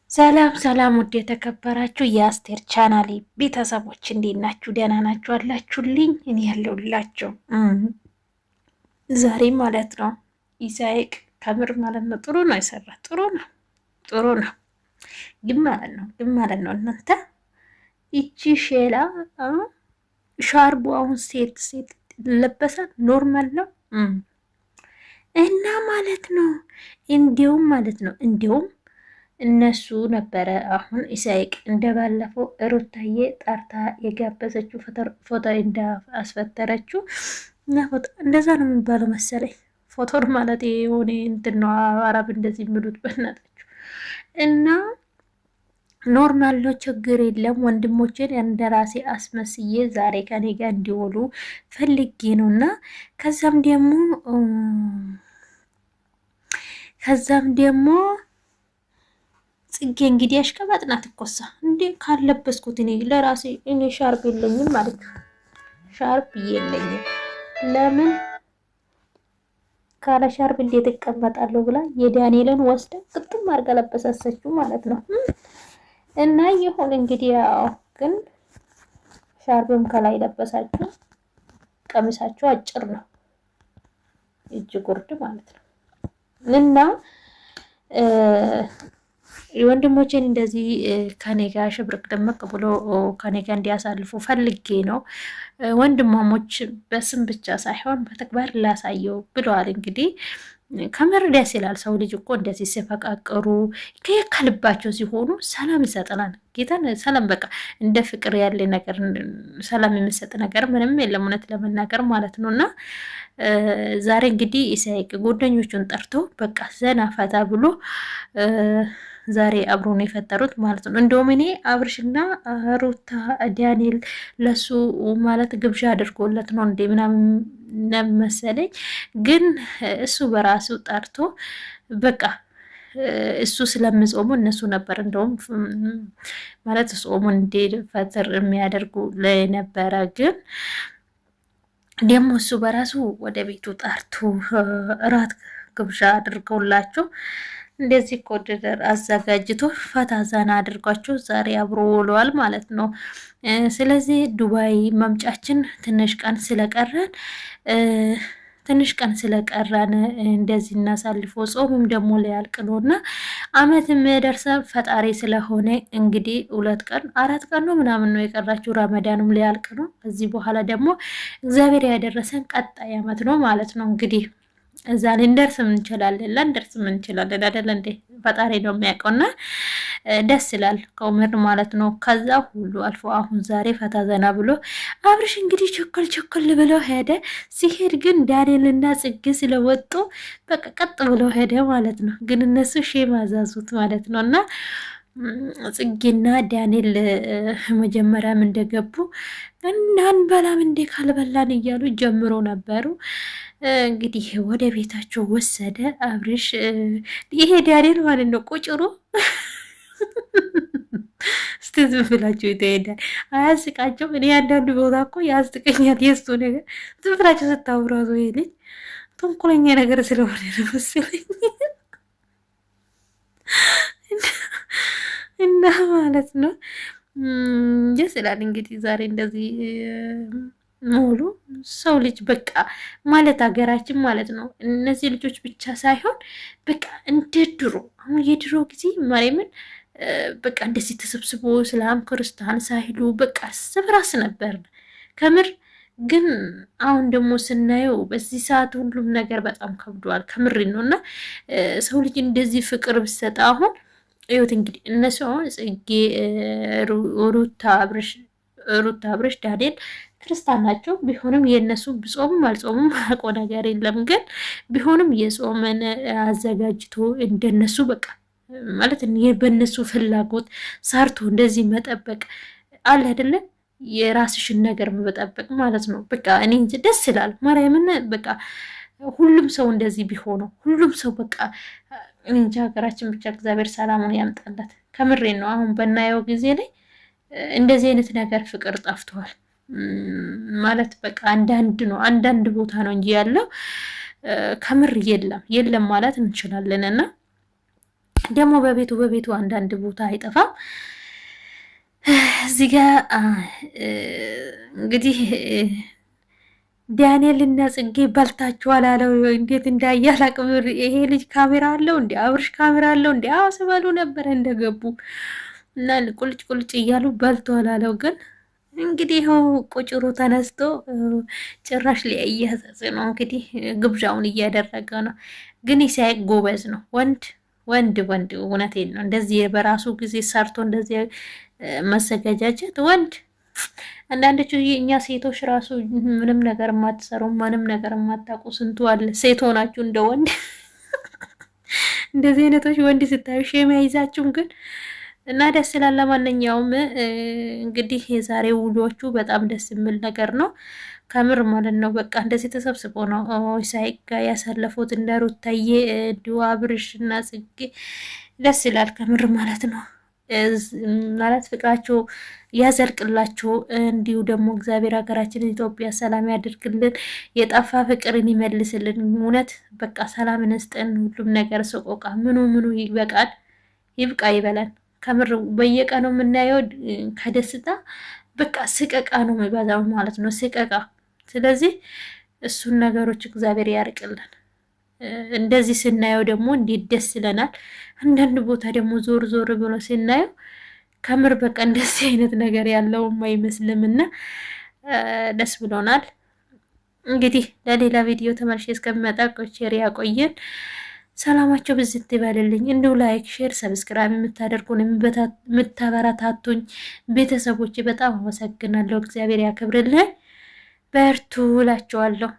ሰላም ሰላም፣ ውድ የተከበራችሁ የአስቴር ቻናሌ ቤተሰቦች እንዴት ናችሁ? ደህና ናችሁ አላችሁልኝ? እኔ ያለሁላችሁ ዛሬ ማለት ነው ኢሳይቅ ከምር ማለት ነው ጥሩ ነው የሰራ ጥሩ ነው ግን ማለት ነው እናንተ ይቺ ሼላ ሻርቡ አሁን ሴት ለበሳት ኖርማል ነው እና ማለት ነው እንዲሁም እነሱ ነበረ አሁን ኢሳይቅ እንደባለፈው ሩታዬ ጠርታ የጋበዘችው ፎቶ እንዳስፈተረችው እና ፎቶ እንደዛ ነው የሚባለው መሰለኝ። ፎቶር ማለት የሆነ እንትን ነው አረብ እንደዚህ የሚሉት በእናታችሁ። እና ኖርማል ነው፣ ችግር የለም። ወንድሞችን እንደራሴ አስመስዬ ዛሬ ከኔ ጋር እንዲውሉ ፈልጌ ነው እና ከዛም ደግሞ ጽጌ እንግዲህ አሽቀባጥናት እኮሳ እንዴ ካለበስኩት እኔ ለራሴ እኔ ሻርፕ የለኝም ማለት ነው። ሻርፕ የለኝም ለምን ካለ ሻርፕ እንዴት እቀመጣለሁ ብላ የዳንኤልን ወስዳ ቅጥም አድርጋ ለበሳሰችው ማለት ነው። እና ይሁን እንግዲህ ያው ግን ሻርፕም ከላይ ለበሳችሁ ቀሚሳችሁ አጭር ነው እጅ ጉርድ ማለት ነው እና ወንድሞቼን እንደዚህ ከኔ ጋር ሽብርቅ ደመቅ ብሎ ከኔ ጋር እንዲያሳልፉ ፈልጌ ነው። ወንድማሞች በስም ብቻ ሳይሆን በተግባር ላሳየው ብለዋል። እንግዲህ ከምር ደስ ይላል። ሰው ልጅ እኮ እንደዚህ ሲፈቃቀሩ ከልባቸው ሲሆኑ ሰላም ይሰጠናል። ጌታን ሰላም በቃ እንደ ፍቅር ያለ ነገር ሰላም የሚሰጥ ነገር ምንም የለም፣ እውነት ለመናገር ማለት ነው። እና ዛሬ እንግዲህ ኢሳይቅ ጓደኞቹን ጠርቶ በቃ ዘና ፈታ ብሎ ዛሬ አብሮን የፈጠሩት ማለት ነው። እንደውም እኔ አብርሽና ሩታ ዳንኤል ለሱ ማለት ግብዣ አድርጎለት ነው እንዴ ምናምን መሰለኝ። ግን እሱ በራሱ ጠርቶ በቃ እሱ ስለምጾሙ እነሱ ነበር እንደውም ማለት ጾሙን እንዲፈጥር የሚያደርጉ ለነበረ ግን ደግሞ እሱ በራሱ ወደ ቤቱ ጠርቶ እራት ግብዣ አድርገውላቸው እንደዚህ ኮድደር አዘጋጅቶ ፈታ ዘና አድርጓቸው ዛሬ አብሮ ውለዋል ማለት ነው። ስለዚህ ዱባይ መምጫችን ትንሽ ቀን ስለቀረን እንደዚህ እናሳልፎ ጾምም ደግሞ ሊያልቅ ነው እና አመት የሚደርሰ ፈጣሪ ስለሆነ እንግዲህ 2 ቀን 4 ቀን ነው ምናምን ነው የቀራችሁ። ረመዳንም ሊያልቅ ነው። ከዚህ በኋላ ደግሞ እግዚአብሔር ያደረሰን ቀጣይ አመት ነው ማለት ነው እንግዲህ እዛ ልንደርስም እንችላለን አይደል እንዴ? ፈጣሪ ነው የሚያውቀውና ደስ ይላል ከውምር ማለት ነው። ከዛ ሁሉ አልፎ አሁን ዛሬ ፈታ ዘና ብሎ አብርሽ እንግዲህ ቸኮል ብሎ ሄደ። ሲሄድ ግን ዳንኤልና ጽጌ ስለወጡ በቃ ቀጥ ብሎ ሄደ ማለት ነው። ግን እነሱ ሼም አዛዙት ማለት ነው እና ጽጌና ዳንኤል መጀመሪያም እንደገቡ እናንበላም እንዴ ካልበላን እያሉ ጀምሮ ነበሩ። እንግዲህ ወደ ቤታቸው ወሰደ አብርሽ። ይሄ ዳንኤል ማለት ነው ቁጭሩ እስቲ ዝም ብላችሁ ይተሄዳል። አያስቃቸው? እኔ አንዳንዱ ቦታ እኮ ያስቀኛል የእሱ ነገር። ዝም ብላችሁ ስታውራዙ ይሄ ልጅ ተንኮለኛ ነገር ስለሆነ ነው መሰለኝ እና ማለት ነው ደስ ይላል። እንግዲህ ዛሬ እንደዚህ ሙሉ ሰው ልጅ በቃ ማለት ሀገራችን ማለት ነው። እነዚህ ልጆች ብቻ ሳይሆን በቃ እንደ ድሮ አሁን የድሮ ጊዜ ማርያምን በቃ እንደዚህ ተሰብስቦ እስላም ክርስቲያን ሳይሉ በቃ ስብራስ ነበር ከምር። ግን አሁን ደግሞ ስናየው በዚህ ሰዓት ሁሉም ነገር በጣም ከብዷል። ከምር ነው እና ሰው ልጅ እንደዚህ ፍቅር ብሰጥ አሁን እዩት እንግዲህ እነሱ አሁን ጽጌ፣ ሩታ አብርሽ፣ ዳንኤል ክርስቲያን ናቸው። ቢሆንም የእነሱ ጾምም አልጾምም አቆ ነገር የለም። ግን ቢሆንም የጾመን አዘጋጅቶ እንደነሱ በቃ ማለት በእነሱ ፍላጎት ሰርቶ እንደዚህ መጠበቅ አለ አይደለ? የራስሽን ነገር መጠበቅ ማለት ነው። በቃ እኔ እንጂ ደስ ይላል። ማርያምን በቃ ሁሉም ሰው እንደዚህ ቢሆነው ሁሉም ሰው በቃ እንጂ ሀገራችን ብቻ እግዚአብሔር ሰላሙን ያምጣላት። ከምሬ ነው። አሁን በናየው ጊዜ ላይ እንደዚህ አይነት ነገር ፍቅር ጠፍቷል ማለት በቃ አንዳንድ ቦታ ነው እንጂ ያለው ከምር የለም ማለት እንችላለን። እና ደግሞ በቤቱ አንዳንድ ቦታ አይጠፋም። እዚህ ጋ እንግዲህ ዳንኤል እና ጽጌ በልታችኋል አለው። እንዴት እንዳያል አቅምር ይሄ ልጅ ካሜራ አለው እንዲ አብርሽ ካሜራ አለው እንዲ አስበሉ ነበረ እንደገቡ እና ቁልጭ ቁልጭ እያሉ በልቷል አለው። ግን እንግዲህ ይኸው ቁጭሩ ተነስቶ ጭራሽ ሊያያዘዝ ነው እንግዲህ ግብዣውን እያደረገ ነው። ግን ኢሳይ ጎበዝ ነው። ወንድ እውነቴን ነው። እንደዚህ በራሱ ጊዜ ሰርቶ እንደዚህ መዘጋጃጀት ወንድ አንዳንዶቹ እኛ ሴቶች ራሱ ምንም ነገር የማትሰሩ ምንም ነገር የማታውቁ ስንቱ አለ። ሴት ሆናችሁ እንደ ወንድ እንደዚህ አይነቶች ወንድ ስታዩ ሼም አይዛችሁም ግን እና ደስ ይላል። ለማንኛውም እንግዲህ የዛሬ ውሎቹ በጣም ደስ የሚል ነገር ነው ከምር ማለት ነው። በቃ እንደዚህ ተሰብስቦ ነው ሳይጋ ያሳለፉት እንደ ሩታዬ እንዲሁ አብርሽ እና ጽጌ ደስ ይላል ከምር ማለት ነው። ማለት ፍቅራቸው ያዘልቅላቸው። እንዲሁ ደግሞ እግዚአብሔር ሀገራችንን ኢትዮጵያ ሰላም ያድርግልን፣ የጠፋ ፍቅርን ይመልስልን። እውነት በቃ ሰላም እንስጠን። ሁሉም ነገር ሰቆቃ ምኑ ይበቃል፣ ይብቃ ይበለን። ከምር በየቀኑ የምናየው ከደስታ በቃ ስቀቃ ነው የሚበዛው ማለት ነው፣ ስቀቃ። ስለዚህ እሱን ነገሮች እግዚአብሔር ያርቅልን። እንደዚህ ስናየው ደግሞ እንዴት ደስ ይለናል። አንዳንድ ቦታ ደግሞ ዞር ብሎ ስናየው ከምር በቃ እንደዚህ አይነት ነገር ያለውም አይመስልም እና ደስ ብሎናል። እንግዲህ ለሌላ ቪዲዮ ተመልሼ እስከሚመጣ ሼር ያቆየን። ሰላማቸው ብዝት ይበልልኝ። እንዲሁ ላይክ፣ ሼር፣ ሰብስክራይብ የምታደርጉን የምታበረታቱኝ ቤተሰቦች በጣም አመሰግናለሁ። እግዚአብሔር ያክብርልኝ። በርቱ እላችኋለሁ።